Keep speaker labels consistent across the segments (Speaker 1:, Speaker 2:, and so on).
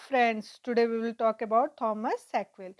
Speaker 1: Friends, today we will talk about Thomas Sackville.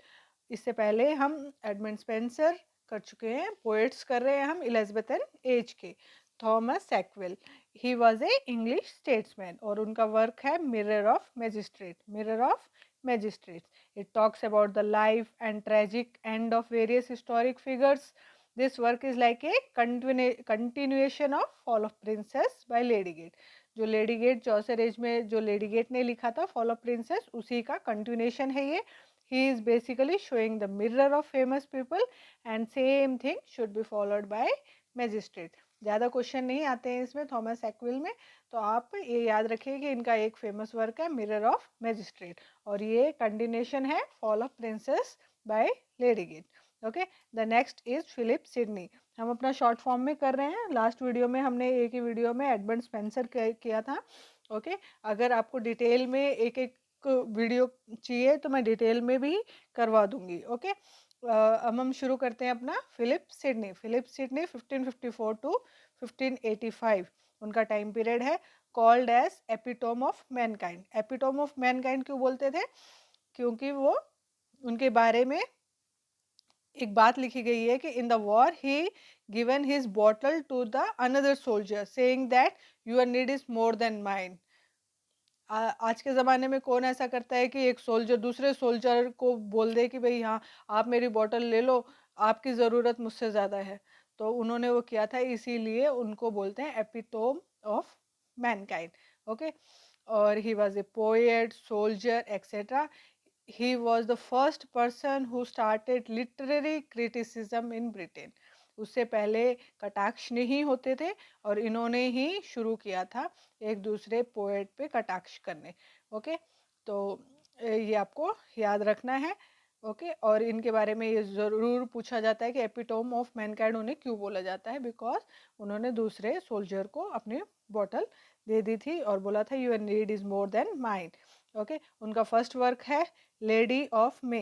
Speaker 1: इससे पहले हम एडमंड स्पेंसर कर चुके हैं, पोएट्स कर रहे हैं हम इलिजाबेथन एज के। Thomas Sackville, he was a English statesman और उनका वर्क है mirror of magistrate. Mirror of magistrate, it talks about the life and tragic end of various historic figures. This work is like a continuation of fall of princes by Lydgate. जो Lydgate Chaucer age में जो lady gate ने लिखा था fall of princess, उसी का continuation है ये। He is basically showing the mirror of famous people and same thing should be followed by magistrate. ज़्यादा क्वेश्चन नहीं आते हैं इसमें थॉमस एक्विल में, तो आप ये याद रखिए कि इनका एक फेमस वर्क है मिरर ऑफ मैजिस्ट्रेट और ये कंटिन्यूएशन है fall of princes by Lydgate. Okay, the next is Philip Sidney. हम अपना शॉर्ट फॉर्म में कर रहे हैं। लास्ट वीडियो में हमने एक ही वीडियो में एडमंड स्पेंसर किया था। ओके, अगर आपको डिटेल में एक एक वीडियो चाहिए तो मैं डिटेल में भी करवा दूंगी। ओके, अब हम शुरू करते हैं अपना Philip Sidney. Philip Sidney 1554 to 1585 उनका टाइम पीरियड है। Called as epitome of mankind. Epitome of mankind क्यों बोलते थे? क्योंकि वो उनके बारे में एक बात लिखी गई है कि in the war he given his bottle to the another soldier saying that your need is more than mine. आज के ज़माने में कौन ऐसा करता है कि एक सोल्जर दूसरे सोल्जर को बोल दे कि भाई हाँ, आप मेरी बॉटल ले लो, आपकी ज़रूरत मुझसे ज़्यादा है। तो उन्होंने वो किया था, इसीलिए उनको बोलते हैं एपिटोम ऑफ मैनकाइंड। ओके, और he was a poet, soldier etcetera. he was the first person who started literary criticism in Britain. उससे पहले कटाक्ष नहीं होते थे और इन्होंने ही शुरू किया था एक दूसरे पोएट पे कटाक्ष करने। ओके, तो ये आपको याद रखना है। ओके, और इनके बारे में ये ज़रूर पूछा जाता है कि एपिटोम ऑफ मैनकाइंड उन्हें क्यों बोला जाता है, बिकॉज उन्होंने दूसरे सोल्जर को अपनी बॉटल दे दी थी और बोला था your need is more than mine. Okay, उनका फर्स्ट वर्क है लेडी ऑफ मे।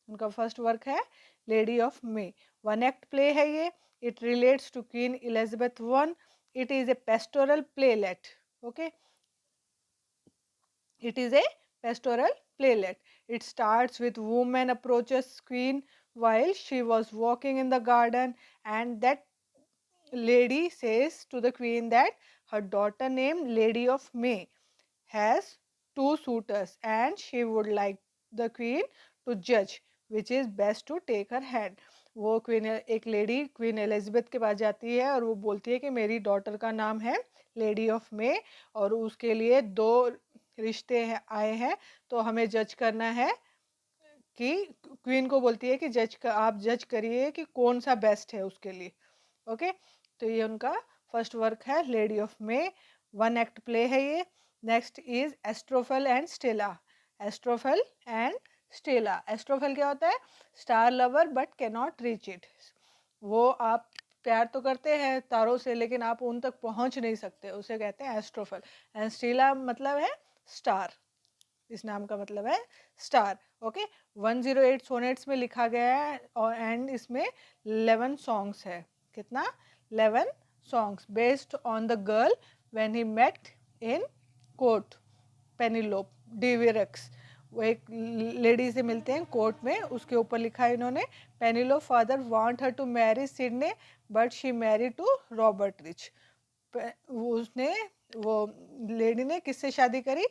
Speaker 1: उनका फर्स्ट वर्क है Lady of May. One act play है ये। It relates to Queen Elizabeth one. It is a pastoral playlet. Okay, it is a pastoral playlet. It starts with woman approaches queen while she was walking in the garden, and that lady says to the queen that her daughter named Lady of May has two suitors and she would like the queen to judge which is best to take her hand. वो queen एक lady queen Elizabeth के पास जाती है और वो बोलती है कि मेरी डॉटर का नाम है लेडी ऑफ मे और उसके लिए दो रिश्ते आए हैं, तो हमें जज करना है कि क्वीन को बोलती है कि आप जज करिए कि कौन सा बेस्ट है उसके लिए। ओके, तो ये उनका फर्स्ट वर्क है Lady of May. One act play है ये। Next is एस्ट्रोफेल and Stella. एस्ट्रोफेल and Stella. एस्ट्रोफेल क्या होता है? Star lover but can not reach it. वो आप प्यार तो करते हैं तारों से लेकिन आप उन तक पहुंच नहीं सकते, उसे कहते हैं एस्ट्रोफेल। एंड स्टेला मतलब है स्टार। इस नाम का मतलब है स्टार। ओके, 108 सोनेट्स में लिखा गया है और एंड इसमें 11 सॉन्ग्स है। कितना? 11 songs based on the girl when he met in court, Penelope Devereux. वो एक लेडी से मिलते हैं कोर्ट में, उसके ऊपर लिखा है इन्होंने Penelope father want her to marry Sidney but she marry to Robert Rich. उसने वो लेडी ने किससे शादी करी?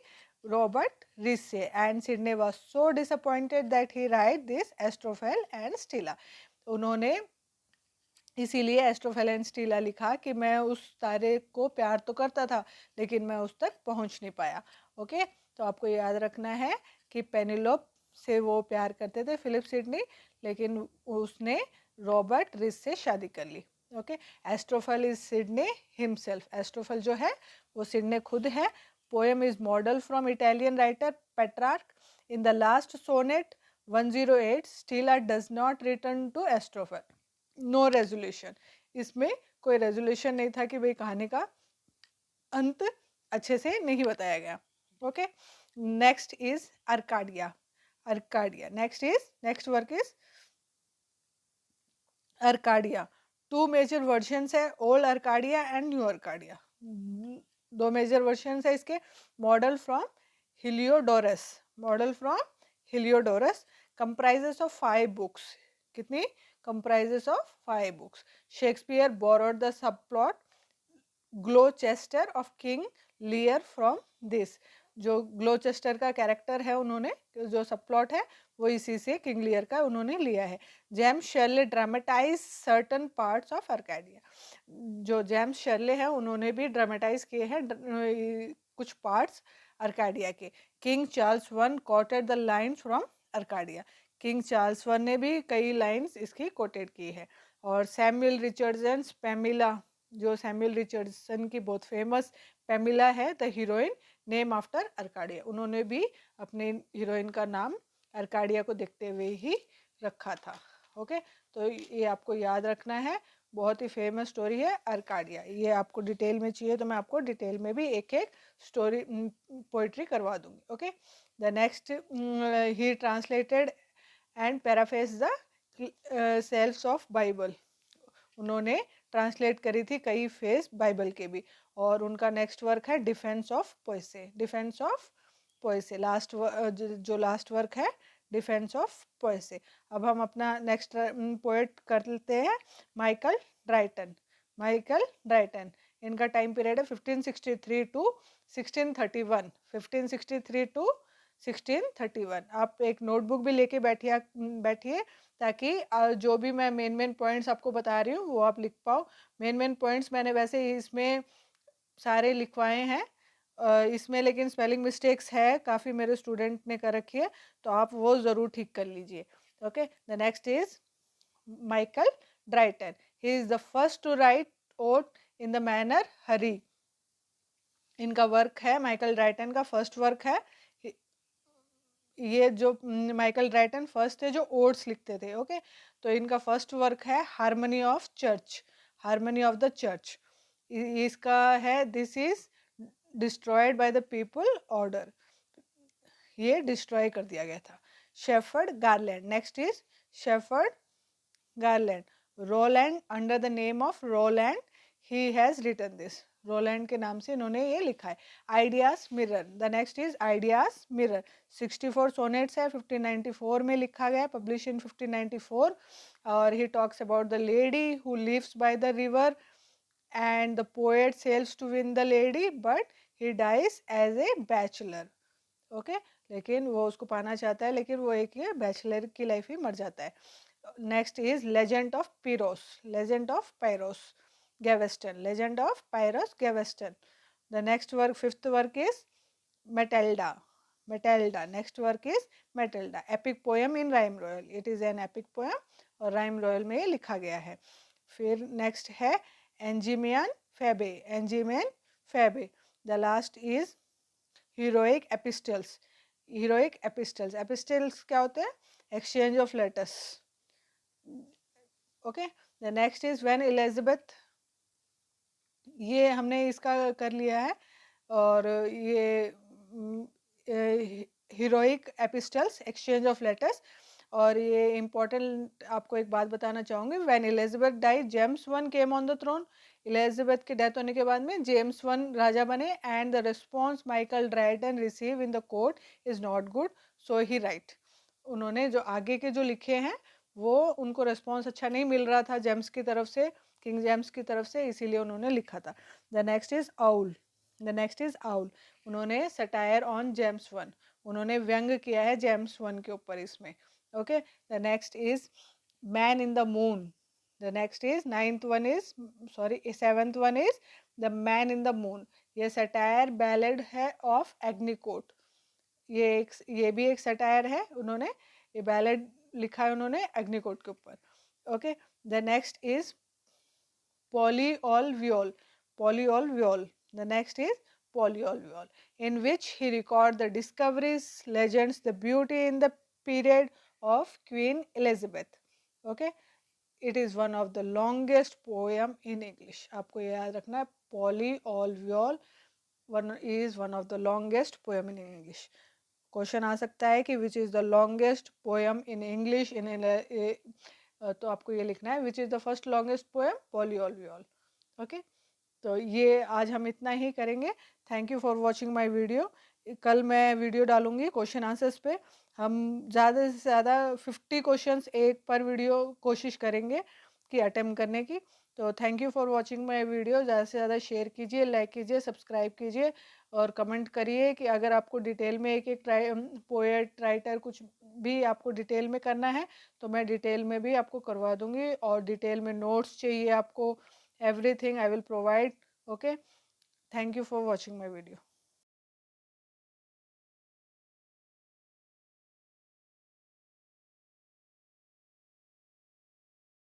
Speaker 1: रॉबर्ट रिच से। And Sidney was so disappointed that he write this Astrophel and Stella. उन्होंने इसीलिए एस्ट्रोफेल एंड स्टीला लिखा कि मैं उस तारे को प्यार तो करता था लेकिन मैं उस तक पहुंच नहीं पाया। ओके, तो आपको याद रखना है कि पेनिलोप से वो प्यार करते थे फिलिप सिडनी, लेकिन उसने रॉबर्ट रिच से शादी कर ली। Okay, Astrophel is Sidney himself. Astrophel जो है वो सिडनी खुद है। Poem is model from Italian writer Petrarch. In the last sonnet 108 Stella does not return to Astrophel. No resolution. इसमें कोई रेजोल्यूशन नहीं था कि भाई कहानी का अंत अच्छे से नहीं बताया गया। Okay, next is Arcadia. Arcadia next work is Arcadia. Two major versions है, old Arcadia and new Arcadia. दो मेजर वर्जन्स है इसके। Model from Heliodorus. Model from Heliodorus, comprises of 5 books. कितनी? comprises of 5 books. Shakespeare borrowed the subplot Gloucester of King Lear from this. जो Gloucester का character है उन्होंने, जो सब प्लॉट है वो इसी से किंग लियर का उन्होंने लिया है. James शर्ले dramatise certain parts of Arcadia. जो जेम्स शर्ले है उन्होंने भी ड्रामेटाइज किए हैं कुछ पार्ट्स अर्काडिया के. King Charles one coated the lines from Arcadia. King Charles one ने भी कई लाइन्स इसकी कोटेड की है. और सैमुअल रिचर्डसन पेमिला, जो सैमुअल रिचर्डसन की बहुत फेमस पेमिला है the heroine name after Arcadia, उन्होंने भी अपने हीरोइन का नाम अर्काडिया को देखते हुए ही रखा था. ओके, तो ये आपको याद रखना है, बहुत ही फेमस स्टोरी है अर्काडिया. ये आपको डिटेल में चाहिए तो मैं आपको डिटेल में भी एक एक स्टोरी पोइट्री करवा दूंगी. Okay, the next, he translated and paraphrase the psalms of Bible. उन्होंने ट्रांसलेट करी थी कई फेज बाइबल के भी. और उनका नेक्स्ट वर्क है defence of poesy. Defence of poesy last जो लास्ट वर्क है डिफेंस ऑफ पोएसे. अब हम अपना नेक्स्ट पोएट कर लेते हैं, माइकल ड्राइटन. माइकल ड्राइटन, इनका टाइम पीरियड है 1563 टू 1631. 1563 टू 1631. आप एक नोटबुक भी लेके बैठिए ताकि जो भी मैं मेन पॉइंट्स आपको बता रही हूँ वो आप लिख पाओ. मेन पॉइंट्स मैंने वैसे ही इसमें सारे लिखवाए हैं इसमें, लेकिन स्पेलिंग मिस्टेक्स है काफ़ी मेरे स्टूडेंट ने कर रखी है, तो आप वो ज़रूर ठीक कर लीजिए. Okay, the next is Michael Drayton. He is the first to write ode in the manner Horace. इनका वर्क है, माइकल ड्राइटन का फर्स्ट वर्क है. ये जो माइकल ड्राइटन फर्स्ट थे जो ओड्स लिखते थे. ओके, तो इनका फर्स्ट वर्क है harmony of church. Harmony of the church इसका है. This is destroyed by the people order. ये डिस्ट्रॉय कर दिया गया था. Shepherd garland. Next is shepherd garland. Rowland, under the name of Rowland he has written this. Rowland के नाम से इन्होंने ये लिखा है. Ideas mirror. The next is ideas mirror. 64 sonnets है, 1594 में लिखा गया, पब्लिश इन 1594. और he talks about the lady who lives by the river and the poet sells to win the lady but he dies as a bachelor. Okay, लेकिन वो उसको पाना चाहता है लेकिन वो एक ये बैचलर की लाइफ ही मर जाता है. Next is legend of Piers. Legend of Piers Gaveston. Legend of Pyrrhus Gaveston. The next work, fifth work is Matilda. Matilda. Next work is Matilda. Epic poem in rhyme royal. It is an epic poem और rhyme royal में ये लिखा गया है. फिर next है Endymion Fabe. Endymion Fabe. The last is heroic epistles. Heroic epistles. Epistles क्या होते हैं? Exchange of letters. Okay. The next is when Elizabeth. ये हमने इसका कर लिया है. और ये heroic epistles, exchange of letters. और ये इम्पोर्टेंट आपको एक बात बताना चाहूँगी. When Elizabeth died James one came on the throne. Elizabeth के डेथ होने के बाद में जेम्स वन राजा बने. And the response Michael Drayton receive in the court is not good so he write. उन्होंने जो आगे के जो लिखे हैं वो उनको रिस्पॉन्स अच्छा नहीं मिल रहा था जेम्स की तरफ से, किंग जेम्स की तरफ से, इसीलिए उन्होंने लिखा था. The next is owl. The next is owl. उन्होंने सटायर ऑन जेम्स वन. उन्होंने व्यंग किया है जेम्स वन के ऊपर इसमें. Okay, the next is man in the moon. The next is seventh one is the man in the moon. ये satire ballad है ऑफ एग्निकोट. ये भी एक सटायर है. उन्होंने ये बैलेड लिखा है उन्होंने एग्निकोट के ऊपर. Okay, the next is Polyolbiol. Polyolbiol. The next is Polyolbiol, in which he records the discoveries, legends, the beauty in the period of Queen Elizabeth. Okay, it is one of the longest poem in English. आपको याद रखना है, Polyolbiol is one of the longest poem in English. Question आ सकता है कि which is the longest poem in English तो आपको ये लिखना है which is the first longest poem, Polyolbion. Okay, तो ये आज हम इतना ही करेंगे. Thank you for watching my video. कल मैं वीडियो डालूँगी क्वेश्चन आंसर्स पे। हम ज़्यादा से ज़्यादा 50 क्वेश्चंस एक पर वीडियो कोशिश करेंगे कि अटेम्प्ट करने की। तो thank you for watching my video. ज़्यादा से ज़्यादा शेयर कीजिए, लाइक कीजिए, सब्सक्राइब कीजिए और कमेंट करिए कि अगर आपको डिटेल में एक-एक पोएट, राइटर कुछ भी आपको डिटेल में करना है, तो मैं डिटेल में भी आपको करवा दूँगी और डिटेल में नोट्स चाहिए आपको, everything I will provide. Okay, thank you for watching my video.